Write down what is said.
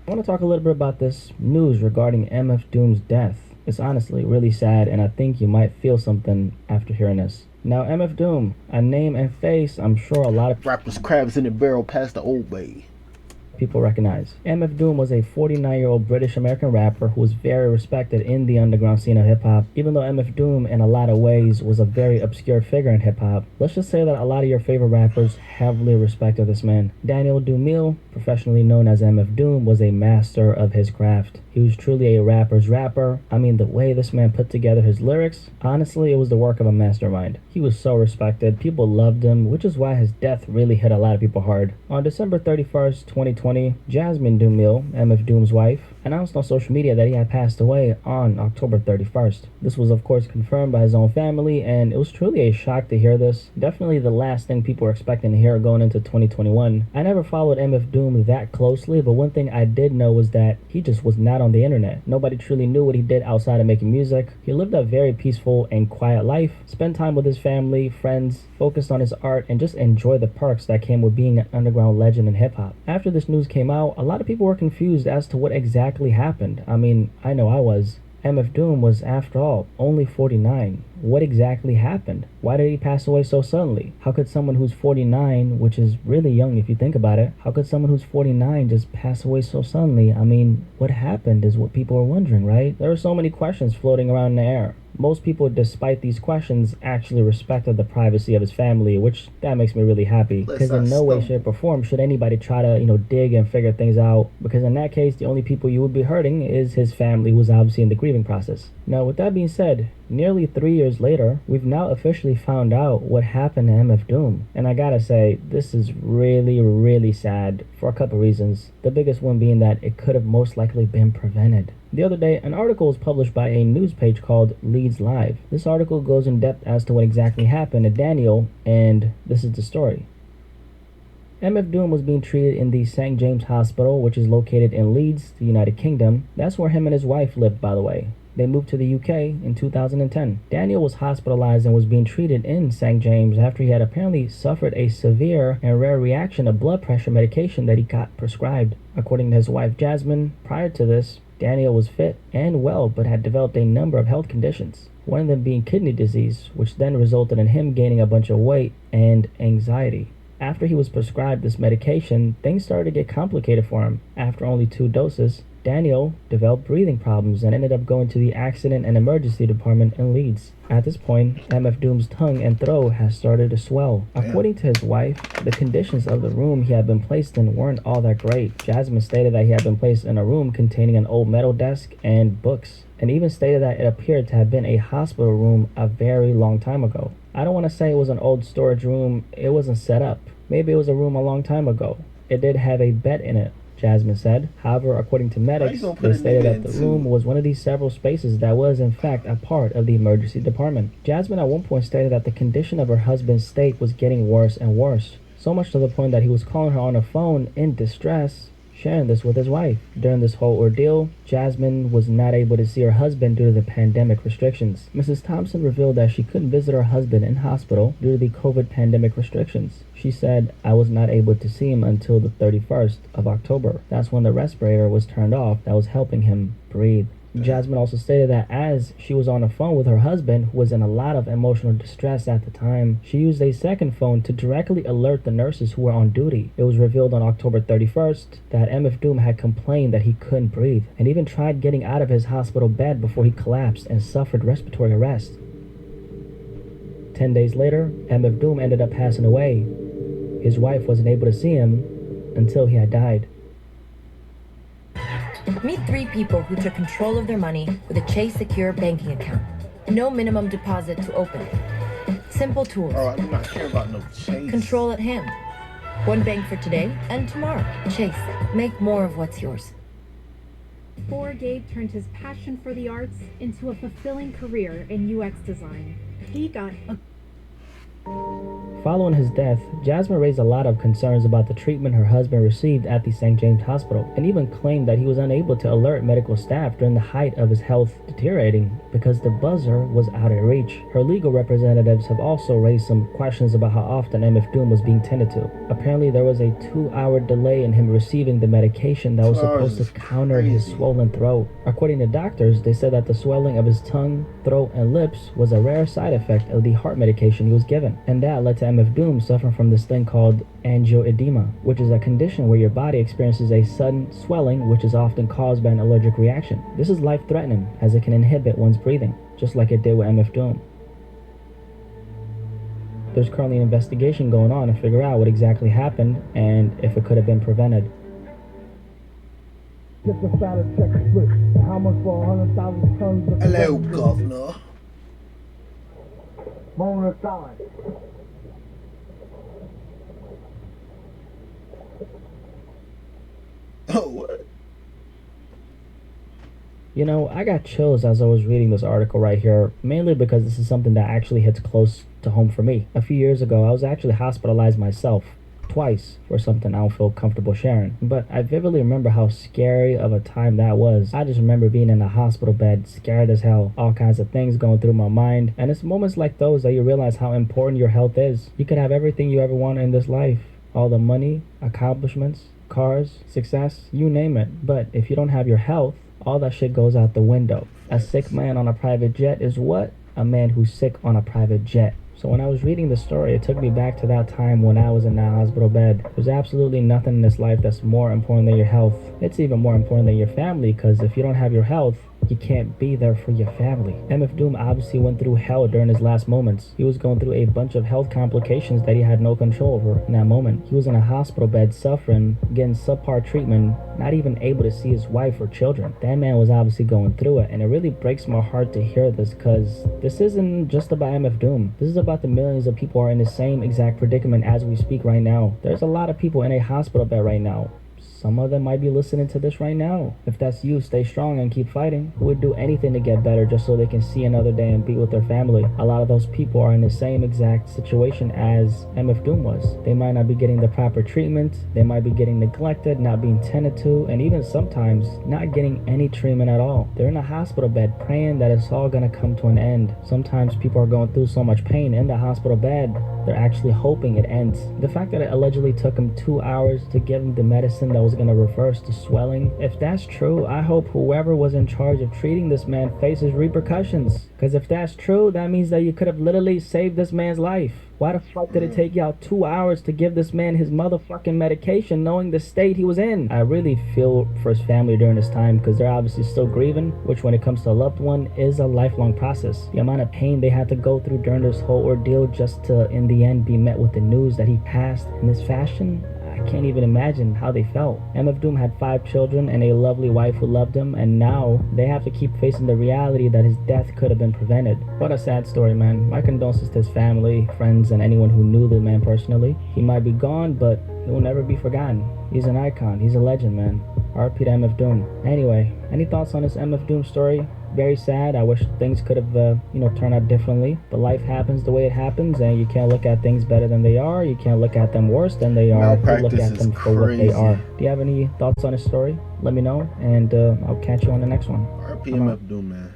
I want to talk a little bit about this news regarding MF Doom's death. It's honestly really sad, and I think you might feel something after hearing this. Now, MF Doom, a name and face I'm sure a lot of Rappers crabs in the barrel past the old way. people recognize. MF Doom was a 49-year-old British American rapper who was very respected in the underground scene of hip hop. Even though MF Doom, in a lot of ways, was a very obscure figure in hip hop, let's just say that a lot of your favorite rappers heavily respected this man. Daniel Dumile, professionally known as MF Doom, was a master of his craft. He was truly a rapper's rapper. I mean, the way this man put together his lyrics, honestly, it was the work of a mastermind. He was so respected, people loved him, which is why his death really hit a lot of people hard. On December 31st, 2020, Jasmine Dumile, MF Doom's wife, announced on social media that he had passed away on October 31st. This was of course confirmed by his own family, and it was truly a shock to hear this. Definitely the last thing people were expecting to hear going into 2021. I never followed MF Doom that closely, but one thing I did know was that he just was not on the internet. Nobody truly knew what he did outside of making music. He lived a very peaceful and quiet life, spent time with his family, friends, focused on his art, and just enjoyed the perks that came with being an underground legend in hip-hop. After this news came out, a lot of people were confused as to what exactly happened. I mean, I know I was. MF Doom was, after all, only 49. What exactly happened? Why did he pass away so suddenly? How could someone who's 49, which is really young if you think about it, how could someone who's 49 just pass away so suddenly? I mean, what happened is what people are wondering, right? There are so many questions floating around in the air. Most people, despite these questions, actually respected the privacy of his family, which that makes me really happy. Because in no way, shape, or form should anybody try to, dig and figure things out. Because in that case, the only people you would be hurting is his family, who's obviously in the grieving process. Now, with that being said, nearly 3 years later, we've now officially found out what happened to MF Doom. And I gotta say, this is really, really sad for a couple reasons. The biggest one being that it could have most likely been prevented. The other day, an article was published by a news page called Leeds Live. This article goes in depth as to what exactly happened to Daniel, and this is the story. MF Doom was being treated in the St. James Hospital, which is located in Leeds, the United Kingdom. That's where him and his wife lived, by the way. They moved to the UK in 2010. Daniel was hospitalized and was being treated in St. James after he had apparently suffered a severe and rare reaction to blood pressure medication that he got prescribed. According to his wife Jasmine, prior to this, Daniel was fit and well but had developed a number of health conditions. One of them being kidney disease, which then resulted in him gaining a bunch of weight and anxiety. After he was prescribed this medication, things started to get complicated for him. After only 2 doses, Daniel developed breathing problems and ended up going to the accident and emergency department in Leeds. At this point, MF Doom's tongue and throat has started to swell. According to his wife, the conditions of the room he had been placed in weren't all that great. Jasmine stated that he had been placed in a room containing an old metal desk and books, and even stated that it appeared to have been a hospital room a very long time ago. I don't want to say it was an old storage room, it wasn't set up. Maybe it was a room a long time ago. It did have a bed in it, Jasmine said. However, according to medics, they stated that the room was one of these several spaces that was in fact a part of the emergency department. Jasmine at one point stated that the condition of her husband's state was getting worse and worse, so much to the point that he was calling her on the phone in distress, sharing this with his wife. During this whole ordeal, Jasmine was not able to see her husband due to the pandemic restrictions. Mrs. Thompson revealed that she couldn't visit her husband in hospital due to the COVID pandemic restrictions. She said, "I was not able to see him until the 31st of October. That's when the respirator was turned off that was helping him breathe." Jasmine also stated that as she was on the phone with her husband, who was in a lot of emotional distress at the time, she used a second phone to directly alert the nurses who were on duty. It was revealed on October 31st that MF Doom had complained that he couldn't breathe, and even tried getting out of his hospital bed before he collapsed and suffered respiratory arrest. 10 days later, MF Doom ended up passing away. His wife wasn't able to see him until he had died. Meet 3 people who took control of their money with a Chase Secure banking account. No minimum deposit to open it. Simple tools. Oh, I do not care about no Chase. Control at hand. One bank for today and tomorrow. Chase. Make more of what's yours. Before Gabe turned his passion for the arts into a fulfilling career in UX design, he got a Following his death, Jasmine raised a lot of concerns about the treatment her husband received at the St. James Hospital, and even claimed that he was unable to alert medical staff during the height of his health deteriorating because the buzzer was out of reach. Her legal representatives have also raised some questions about how often MF Doom was being tended to. Apparently, there was a 2-hour delay in him receiving the medication that was supposed to counter his swollen throat. According to doctors, they said that the swelling of his tongue, throat, and lips was a rare side effect of the heart medication he was given, and that led to MF Doom suffering from this thing called angioedema, which is a condition where your body experiences a sudden swelling which is often caused by an allergic reaction. This is life-threatening as it can inhibit one's breathing, just like it did with MF Doom. There's currently an investigation going on to figure out what exactly happened and if it could have been prevented. Just a status check split. How much for 100,000 tons of Hello, governor. Moment of silence. Oh, what? You know, I got chills as I was reading this article right here, mainly because this is something that actually hits close to home for me. A few years ago, I was actually hospitalized myself, twice, for something I don't feel comfortable sharing. But I vividly remember how scary of a time that was. I just remember being in a hospital bed, scared as hell, all kinds of things going through my mind. And it's moments like those that you realize how important your health is. You could have everything you ever want in this life, all the money, accomplishments, cars, success, you name it. But if you don't have your health, all that shit goes out the window. A sick man on a private jet is what? A man who's sick on a private jet. So when I was reading the story, it took me back to that time when I was in that hospital bed. There's absolutely nothing in this life that's more important than your health. It's even more important than your family, because if you don't have your health, you can't be there for your family. MF Doom obviously went through hell during his last moments. He was going through a bunch of health complications that he had no control over in that moment. He was in a hospital bed suffering, getting subpar treatment, not even able to see his wife or children. That man was obviously going through it, and it really breaks my heart to hear this, because this isn't just about MF Doom. This is about the millions of people who are in the same exact predicament as we speak right now. There's a lot of people in a hospital bed right now. Some of them might be listening to this right now. If that's you, stay strong and keep fighting. Who would do anything to get better just so they can see another day and be with their family? A lot of those people are in the same exact situation as MF Doom was. They might not be getting the proper treatment. They might be getting neglected, not being tended to, and even sometimes not getting any treatment at all. They're in a hospital bed praying that it's all gonna come to an end. Sometimes people are going through so much pain in the hospital bed, they're actually hoping it ends. The fact that it allegedly took him 2 hours to give him the medicine that was going to reverse the swelling, if that's true, I hope whoever was in charge of treating this man faces repercussions. Because if that's true, that means that you could have literally saved this man's life. Why the fuck did it take y'all 2 hours to give this man his motherfucking medication knowing the state he was in? I really feel for his family during this time, because they're obviously still grieving, which when it comes to a loved one is a lifelong process. The amount of pain they had to go through during this whole ordeal just to in the end be met with the news that he passed in this fashion, I can't even imagine how they felt. MF Doom had 5 children and a lovely wife who loved him, and now they have to keep facing the reality that his death could have been prevented. What a sad story, man. My condolences to his family, friends, and anyone who knew the man personally. He might be gone, but he will never be forgotten. He's an icon. He's a legend, man. RP to MF Doom. Anyway, any thoughts on this MF Doom story? Very sad. I wish things could have, turned out differently. But life happens the way it happens, and you can't look at things better than they are. You can't look at them worse than they are. You look at them for what they are. Do you have any thoughts on this story? Let me know, and I'll catch you on the next one. RP MF Doom, man.